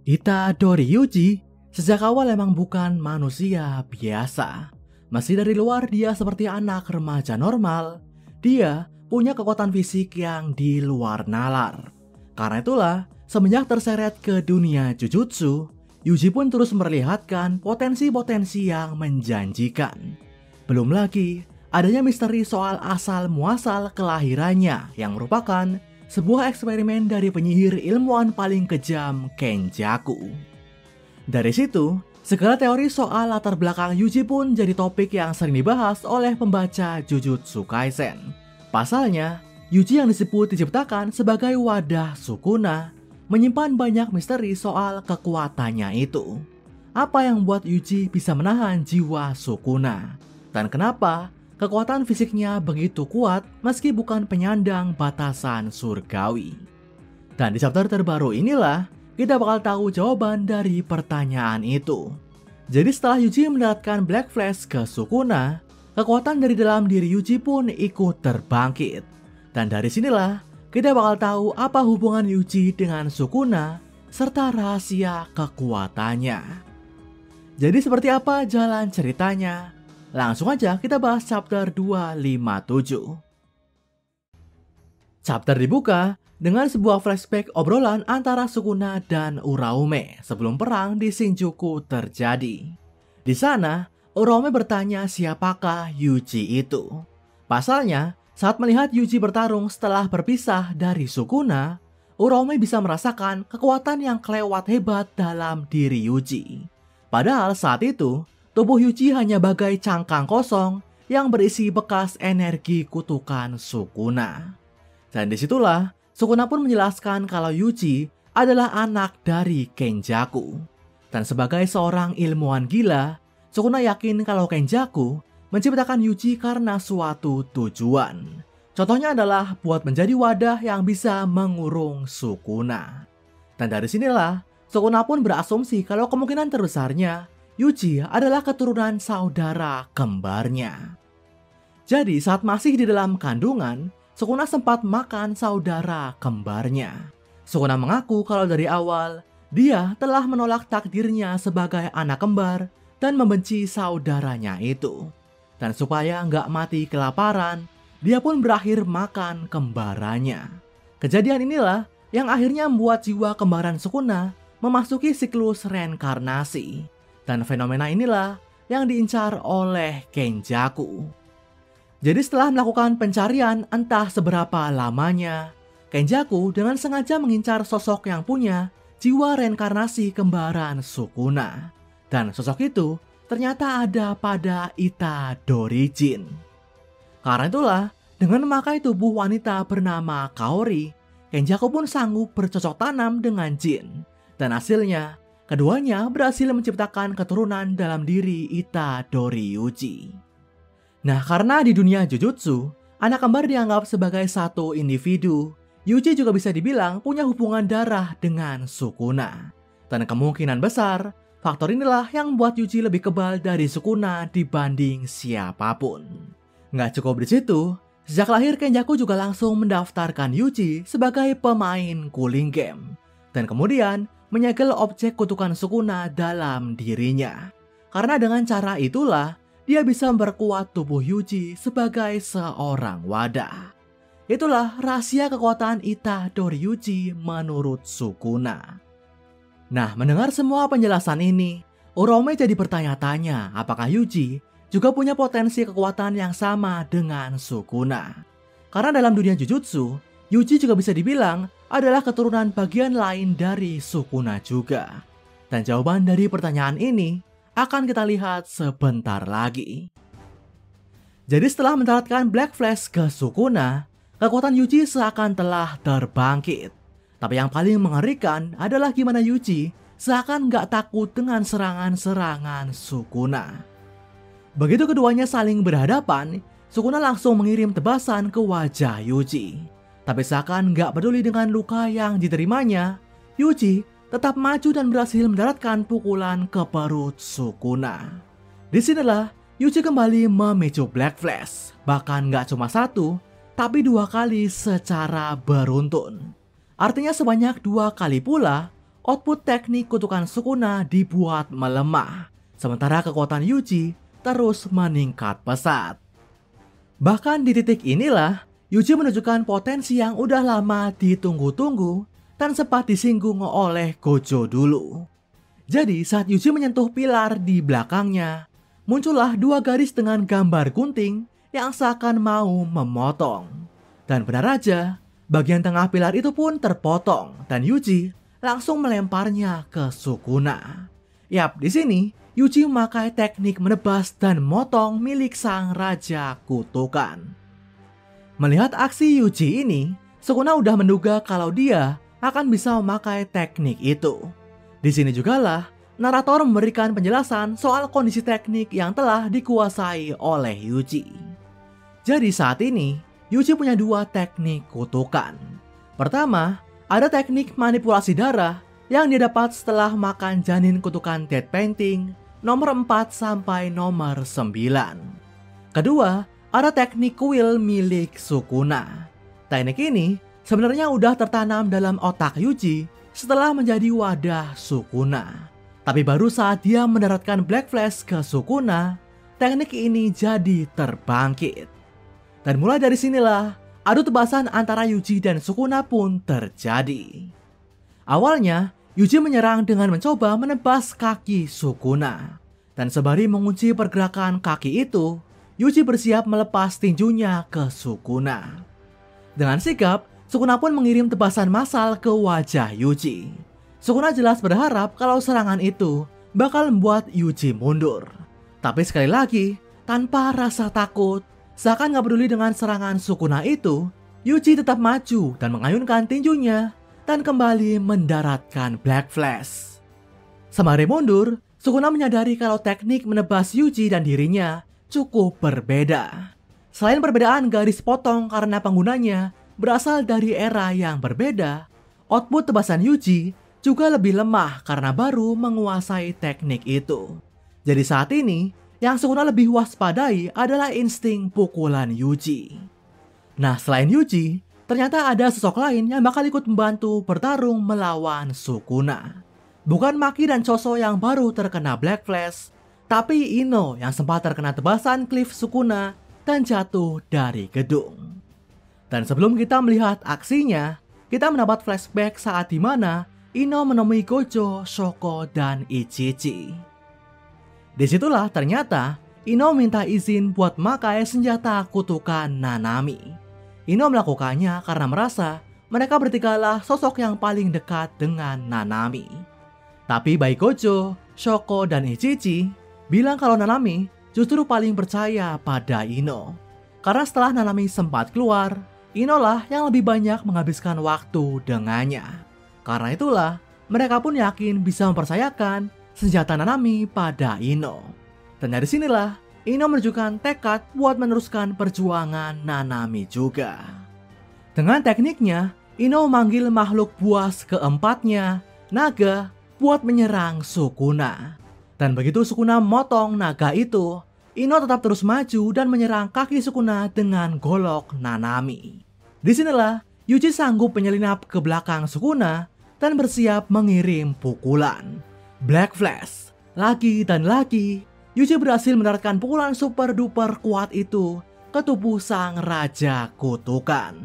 Itadori Yuji sejak awal emang bukan manusia biasa. Meski dari luar dia seperti anak remaja normal, dia punya kekuatan fisik yang di luar nalar. Karena itulah, semenjak terseret ke dunia Jujutsu, Yuji pun terus memperlihatkan potensi-potensi yang menjanjikan. Belum lagi, adanya misteri soal asal-muasal kelahirannya yang merupakan sebuah eksperimen dari penyihir ilmuwan paling kejam Kenjaku. Dari situ, segala teori soal latar belakang Yuji pun jadi topik yang sering dibahas oleh pembaca Jujutsu Kaisen. Pasalnya, Yuji yang diciptakan sebagai wadah Sukuna menyimpan banyak misteri soal kekuatannya itu. Apa yang membuat Yuji bisa menahan jiwa Sukuna? Dan kenapa kekuatan fisiknya begitu kuat meski bukan penyandang batasan surgawi? Dan di chapter terbaru inilah kita bakal tahu jawaban dari pertanyaan itu. Jadi setelah Yuji mendaratkan Black Flash ke Sukuna, kekuatan dari dalam diri Yuji pun ikut terbangkit. Dan dari sinilah kita bakal tahu apa hubungan Yuji dengan Sukuna serta rahasia kekuatannya. Jadi seperti apa jalan ceritanya? Langsung aja kita bahas chapter 257. Chapter dibuka dengan sebuah flashback obrolan antara Sukuna dan Uraume sebelum perang di Shinjuku terjadi. Di sana, Uraume bertanya siapakah Yuji itu. Pasalnya, saat melihat Yuji bertarung setelah berpisah dari Sukuna, Uraume bisa merasakan kekuatan yang kelewat hebat dalam diri Yuji. Padahal saat itu, tubuh Yuji hanya bagai cangkang kosong yang berisi bekas energi kutukan Sukuna. Dan disitulah, Sukuna pun menjelaskan kalau Yuji adalah anak dari Kenjaku. Dan sebagai seorang ilmuwan gila, Sukuna yakin kalau Kenjaku menciptakan Yuji karena suatu tujuan. Contohnya adalah buat menjadi wadah yang bisa mengurung Sukuna. Dan dari sinilah, Sukuna pun berasumsi kalau kemungkinan terbesarnya Yuji adalah keturunan saudara kembarnya. Jadi saat masih di dalam kandungan, Sukuna sempat makan saudara kembarnya. Sukuna mengaku kalau dari awal, dia telah menolak takdirnya sebagai anak kembar dan membenci saudaranya itu. Dan supaya nggak mati kelaparan, dia pun berakhir makan kembarannya. Kejadian inilah yang akhirnya membuat jiwa kembaran Sukuna memasuki siklus reinkarnasi. Dan fenomena inilah yang diincar oleh Kenjaku. Jadi setelah melakukan pencarian entah seberapa lamanya, Kenjaku dengan sengaja mengincar sosok yang punya jiwa reinkarnasi kembaran Sukuna. Dan sosok itu ternyata ada pada Itadori Jin. Karena itulah, dengan memakai tubuh wanita bernama Kaori, Kenjaku pun sanggup bercocok tanam dengan Jin. Dan hasilnya, keduanya berhasil menciptakan keturunan dalam diri Itadori Yuji. Nah, karena di dunia Jujutsu, anak kembar dianggap sebagai satu individu, Yuji juga bisa dibilang punya hubungan darah dengan Sukuna. Dan kemungkinan besar, faktor inilah yang membuat Yuji lebih kebal dari Sukuna dibanding siapapun. Nggak cukup di situ, sejak lahir Kenjaku juga langsung mendaftarkan Yuji sebagai pemain cooling game. Dan kemudian menyegel objek kutukan Sukuna dalam dirinya. Karena dengan cara itulah, dia bisa memperkuat tubuh Yuji sebagai seorang wadah. Itulah rahasia kekuatan Itadori Yuji menurut Sukuna. Nah, mendengar semua penjelasan ini, Uraume jadi bertanya-tanya apakah Yuji juga punya potensi kekuatan yang sama dengan Sukuna. Karena dalam dunia Jujutsu, Yuji juga bisa dibilang adalah keturunan bagian lain dari Sukuna juga. Dan jawaban dari pertanyaan ini akan kita lihat sebentar lagi. Jadi setelah mendaratkan Black Flash ke Sukuna, kekuatan Yuji seakan telah terbangkit. Tapi yang paling mengerikan adalah gimana Yuji seakan gak takut dengan serangan-serangan Sukuna. Begitu keduanya saling berhadapan, Sukuna langsung mengirim tebasan ke wajah Yuji. Tapi seakan gak peduli dengan luka yang diterimanya, Yuji tetap maju dan berhasil mendaratkan pukulan ke perut Sukuna. Disinilah Yuji kembali memicu Black Flash, bahkan gak cuma satu, tapi 2 kali secara beruntun. Artinya sebanyak 2 kali pula, output teknik kutukan Sukuna dibuat melemah, sementara kekuatan Yuji terus meningkat pesat. Bahkan di titik inilah, Yuji menunjukkan potensi yang udah lama ditunggu-tunggu dan sempat disinggung oleh Gojo dulu. Jadi saat Yuji menyentuh pilar di belakangnya, muncullah dua garis dengan gambar gunting yang seakan mau memotong. Dan benar aja, bagian tengah pilar itu pun terpotong dan Yuji langsung melemparnya ke Sukuna. Yap, di sini Yuji memakai teknik menebas dan motong milik sang Raja Kutukan. Melihat aksi Yuji ini, Sukuna udah menduga kalau dia akan bisa memakai teknik itu. Di sini jugalah narator memberikan penjelasan soal kondisi teknik yang telah dikuasai oleh Yuji. Jadi saat ini, Yuji punya dua teknik kutukan. Pertama, ada teknik manipulasi darah yang didapat setelah makan janin kutukan Dead Painting nomor 4 sampai nomor 9. Kedua, ada teknik kuil milik Sukuna. Teknik ini sebenarnya udah tertanam dalam otak Yuji setelah menjadi wadah Sukuna. Tapi baru saat dia mendaratkan Black Flash ke Sukuna, teknik ini jadi terbangkit. Dan mulai dari sinilah, adu tebasan antara Yuji dan Sukuna pun terjadi. Awalnya, Yuji menyerang dengan mencoba menebas kaki Sukuna. Dan sembari mengunci pergerakan kaki itu, Yuji bersiap melepas tinjunya ke Sukuna. Dengan sigap, Sukuna pun mengirim tebasan massal ke wajah Yuji. Sukuna jelas berharap kalau serangan itu bakal membuat Yuji mundur. Tapi sekali lagi, tanpa rasa takut, seakan gak peduli dengan serangan Sukuna itu, Yuji tetap maju dan mengayunkan tinjunya dan kembali mendaratkan Black Flash. Sembari mundur, Sukuna menyadari kalau teknik menebas Yuji dan dirinya cukup berbeda. Selain perbedaan garis potong karena penggunanya berasal dari era yang berbeda, output tebasan Yuji juga lebih lemah karena baru menguasai teknik itu. Jadi saat ini, yang Sukuna lebih waspadai adalah insting pukulan Yuji. Nah, selain Yuji, ternyata ada sosok lain yang bakal ikut membantu bertarung melawan Sukuna. Bukan Maki dan Choso yang baru terkena Black Flash, tapi Ino yang sempat terkena tebasan Cliff Sukuna dan jatuh dari gedung. Dan sebelum kita melihat aksinya, kita mendapat flashback saat dimana Ino menemui Gojo, Shoko, dan Ichichi. Disitulah ternyata Ino minta izin buat memakai senjata kutukan Nanami. Ino melakukannya karena merasa mereka bertigalah sosok yang paling dekat dengan Nanami. Tapi baik Gojo, Shoko, dan Ichichi bilang kalau Nanami justru paling percaya pada Ino. Karena setelah Nanami sempat keluar, Ino lah yang lebih banyak menghabiskan waktu dengannya. Karena itulah, mereka pun yakin bisa mempercayakan senjata Nanami pada Ino. Dan dari sinilah, Ino menunjukkan tekad buat meneruskan perjuangan Nanami juga. Dengan tekniknya, Ino memanggil makhluk buas keempatnya, naga, buat menyerang Sukuna. Dan begitu Sukuna memotong naga itu, Ino tetap terus maju dan menyerang kaki Sukuna dengan golok Nanami. Disinilah Yuji sanggup menyelinap ke belakang Sukuna dan bersiap mengirim pukulan. Black Flash. Lagi dan lagi, Yuji berhasil mendaratkan pukulan super duper kuat itu ke tubuh sang Raja Kutukan.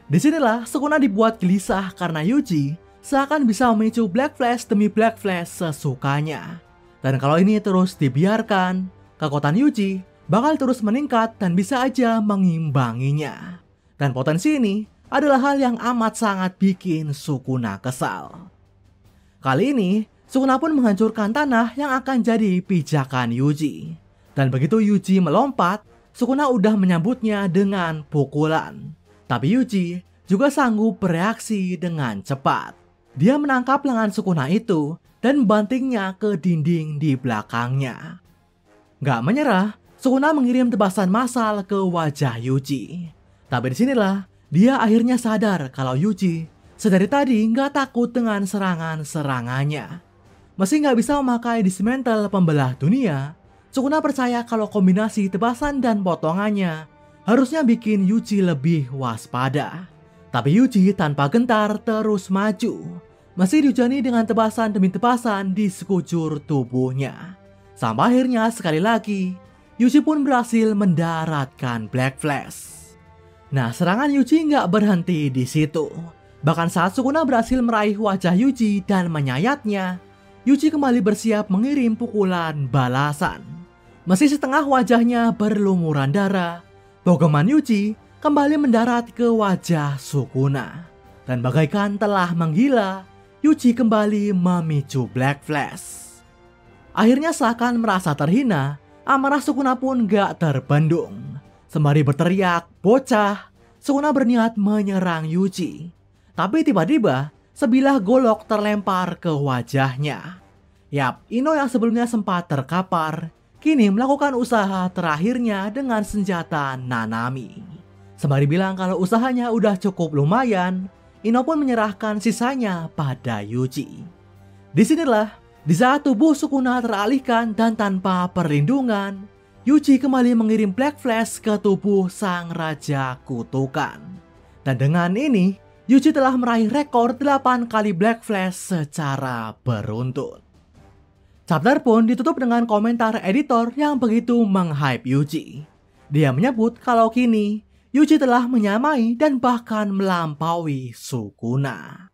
Disinilah Sukuna dibuat gelisah karena Yuji seakan bisa memicu Black Flash demi Black Flash sesukanya. Dan kalau ini terus dibiarkan, kekuatan Yuji bakal terus meningkat dan bisa aja mengimbanginya. Dan potensi ini adalah hal yang amat sangat bikin Sukuna kesal. Kali ini, Sukuna pun menghancurkan tanah yang akan jadi pijakan Yuji. Dan begitu Yuji melompat, Sukuna udah menyambutnya dengan pukulan. Tapi Yuji juga sanggup bereaksi dengan cepat. Dia menangkap lengan Sukuna itu dan membantingnya ke dinding di belakangnya. Gak menyerah, Sukuna mengirim tebasan massal ke wajah Yuji. Tapi disinilah dia akhirnya sadar kalau Yuji sedari tadi gak takut dengan serangan-serangannya. Meski gak bisa memakai dismantle pembelah dunia, Sukuna percaya kalau kombinasi tebasan dan potongannya harusnya bikin Yuji lebih waspada. Tapi Yuji tanpa gentar terus maju. masih dihujani dengan tebasan demi tebasan di sekujur tubuhnya. Sampai akhirnya sekali lagi, Yuji pun berhasil mendaratkan Black Flash. Nah, serangan Yuji nggak berhenti di situ. Bahkan saat Sukuna berhasil meraih wajah Yuji dan menyayatnya, Yuji kembali bersiap mengirim pukulan balasan. Meski setengah wajahnya berlumuran darah, Pokemon Yuji kembali mendarat ke wajah Sukuna. Dan bagaikan telah menggila, Yuji kembali memicu Black Flash. Akhirnya seakan merasa terhina, amarah Sukuna pun gak terbendung. Sembari berteriak, "Bocah!" Sukuna berniat menyerang Yuji. Tapi tiba-tiba, sebilah golok terlempar ke wajahnya. Yap, Ino yang sebelumnya sempat terkapar, kini melakukan usaha terakhirnya dengan senjata Nanami. Sembari bilang kalau usahanya udah cukup lumayan, Ino pun menyerahkan sisanya pada Yuji. Disinilah, di saat tubuh Sukuna teralihkan dan tanpa perlindungan, Yuji kembali mengirim Black Flash ke tubuh sang Raja Kutukan. Dan dengan ini, Yuji telah meraih rekor 8 kali Black Flash secara beruntun. Chapter pun ditutup dengan komentar editor yang begitu meng-hype Yuji. Dia menyebut kalau kini, Yuji telah menyamai dan bahkan melampaui Sukuna.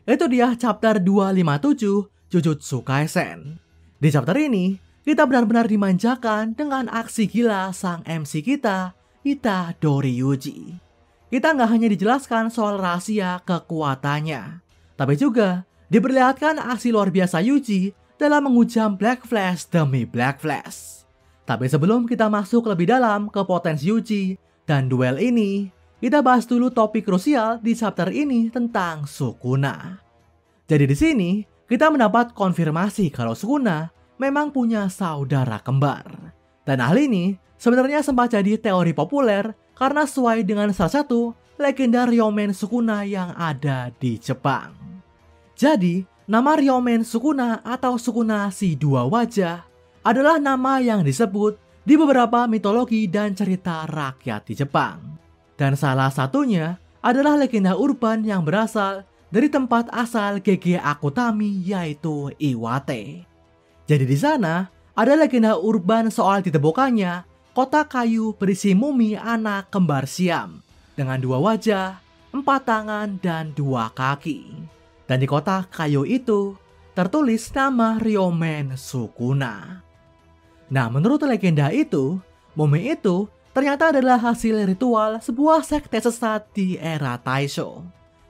Itu dia chapter 257 Jujutsu Kaisen. Di chapter ini, kita benar-benar dimanjakan dengan aksi gila sang MC kita, Itadori Yuji. Kita nggak hanya dijelaskan soal rahasia kekuatannya, tapi juga diperlihatkan aksi luar biasa Yuji dalam menghujam Black Flash demi Black Flash. Tapi sebelum kita masuk lebih dalam ke potensi Yuji dan duel ini, kita bahas dulu topik krusial di chapter ini tentang Sukuna. Jadi di sini kita mendapat konfirmasi kalau Sukuna memang punya saudara kembar. Dan hal ini sebenarnya sempat jadi teori populer karena sesuai dengan salah satu legenda Ryomen Sukuna yang ada di Jepang. Jadi, nama Ryomen Sukuna atau Sukuna si dua wajah adalah nama yang disebut di beberapa mitologi dan cerita rakyat di Jepang. Dan salah satunya adalah legenda urban yang berasal dari tempat asal Gege Akutami yaitu Iwate. Jadi di sana ada legenda urban soal ditemukannya kotak kayu berisi mumi anak kembar siam dengan 2 wajah, 4 tangan, dan 2 kaki. Dan di kotak kayu itu tertulis nama Ryomen Sukuna. Nah, menurut legenda itu, mumi itu ternyata adalah hasil ritual sebuah sekte sesat di era Taisho.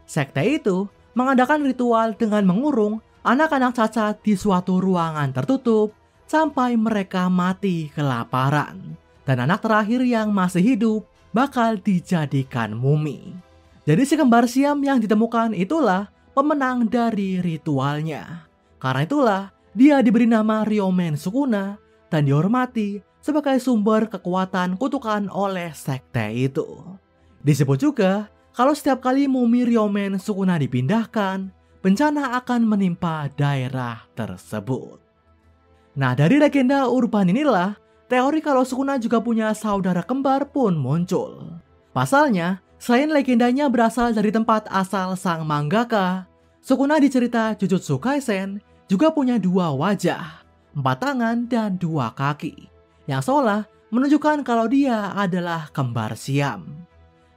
Sekte itu mengadakan ritual dengan mengurung anak-anak cacat di suatu ruangan tertutup sampai mereka mati kelaparan. Dan anak terakhir yang masih hidup bakal dijadikan mumi. Jadi si kembar siam yang ditemukan itulah pemenang dari ritualnya. Karena itulah dia diberi nama Ryomen Sukuna dan dihormati sebagai sumber kekuatan kutukan oleh sekte itu. Disebut juga kalau setiap kali mumi Ryomen Sukuna dipindahkan, bencana akan menimpa daerah tersebut. Nah, dari legenda urban inilah teori kalau Sukuna juga punya saudara kembar pun muncul. Pasalnya, selain legendanya berasal dari tempat asal sang mangaka, Sukuna di cerita Jujutsu Kaisen juga punya 2 wajah, 4 tangan, dan 2 kaki. Yang seolah menunjukkan kalau dia adalah kembar siam.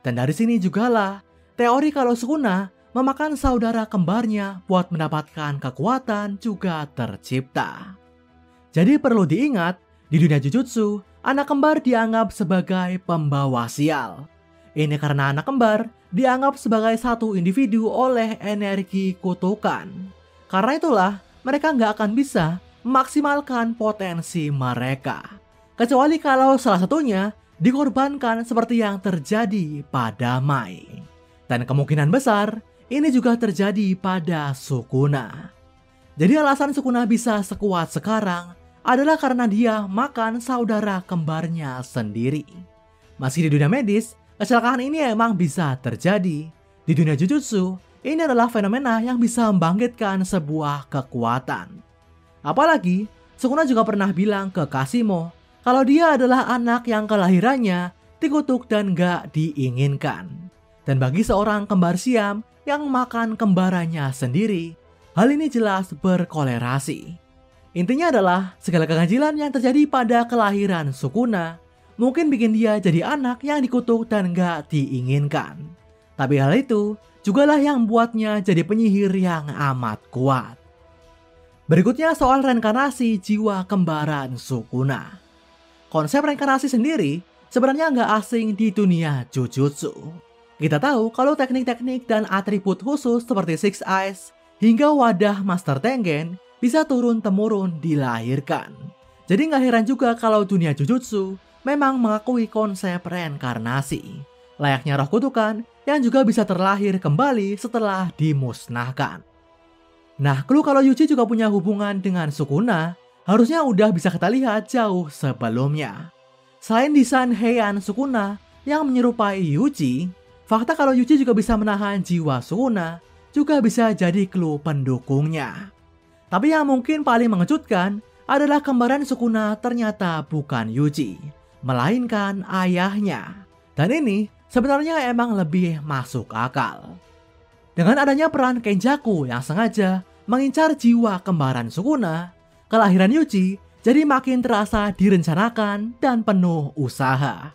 Dan dari sini jugalah teori kalau Sukuna memakan saudara kembarnya buat mendapatkan kekuatan juga tercipta. Jadi perlu diingat, di dunia Jujutsu, anak kembar dianggap sebagai pembawa sial. Ini karena anak kembar dianggap sebagai satu individu oleh energi kutukan. Karena itulah mereka nggak akan bisa memaksimalkan potensi mereka. Kecuali kalau salah satunya dikorbankan seperti yang terjadi pada Mai. Dan kemungkinan besar ini juga terjadi pada Sukuna. Jadi alasan Sukuna bisa sekuat sekarang adalah karena dia makan saudara kembarnya sendiri. Masih di dunia medis, kecelakaan ini emang bisa terjadi. Di dunia Jujutsu, ini adalah fenomena yang bisa membangkitkan sebuah kekuatan. Apalagi, Sukuna juga pernah bilang ke Kashimo kalau dia adalah anak yang kelahirannya dikutuk dan gak diinginkan. Dan bagi seorang kembar siam yang makan kembarannya sendiri. Hal ini jelas berkolerasi. Intinya adalah segala keganjilan yang terjadi pada kelahiran Sukuna mungkin bikin dia jadi anak yang dikutuk dan gak diinginkan. Tapi hal itu jugalah yang membuatnya jadi penyihir yang amat kuat. Berikutnya soal reinkarnasi jiwa kembaran Sukuna. Konsep reinkarnasi sendiri sebenarnya nggak asing di dunia Jujutsu. Kita tahu kalau teknik-teknik dan atribut khusus seperti Six Eyes hingga wadah Master Tengen bisa turun-temurun dilahirkan. Jadi nggak heran juga kalau dunia Jujutsu memang mengakui konsep reinkarnasi. Layaknya roh kutukan yang juga bisa terlahir kembali setelah dimusnahkan. Nah, clue kalau Yuji juga punya hubungan dengan Sukuna harusnya udah bisa kita lihat jauh sebelumnya. Selain desain Heian Sukuna yang menyerupai Yuji, fakta kalau Yuji juga bisa menahan jiwa Sukuna juga bisa jadi clue pendukungnya. Tapi yang mungkin paling mengejutkan adalah kembaran Sukuna ternyata bukan Yuji, melainkan ayahnya. Dan ini sebenarnya emang lebih masuk akal. Dengan adanya peran Kenjaku yang sengaja mengincar jiwa kembaran Sukuna, kelahiran Yuji jadi makin terasa direncanakan dan penuh usaha.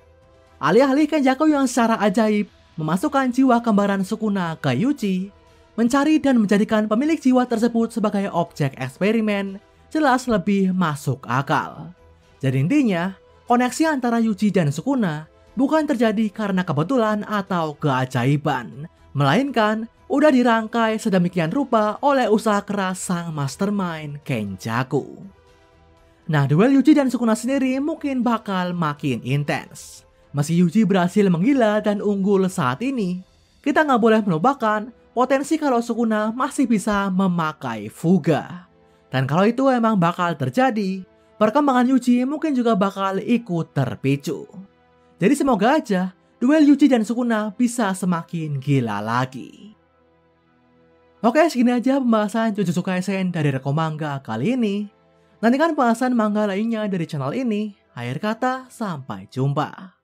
Alih-alih Kenjaku yang secara ajaib memasukkan jiwa kembaran Sukuna ke Yuji, mencari dan menjadikan pemilik jiwa tersebut sebagai objek eksperimen jelas lebih masuk akal. Jadi intinya, koneksi antara Yuji dan Sukuna bukan terjadi karena kebetulan atau keajaiban, melainkan udah dirangkai sedemikian rupa oleh usaha keras sang mastermind Kenjaku. Nah, duel Yuji dan Sukuna sendiri mungkin bakal makin intens. Meski Yuji berhasil menggila dan unggul saat ini, kita nggak boleh melupakan potensi kalau Sukuna masih bisa memakai Fuga. Dan kalau itu emang bakal terjadi, perkembangan Yuji mungkin juga bakal ikut terpicu. Jadi semoga aja duel Yuji dan Sukuna bisa semakin gila lagi. Oke, segini aja pembahasan Jujutsu Kaisen dari Reko Manga kali ini. Nantikan pembahasan manga lainnya dari channel ini. Akhir kata, sampai jumpa.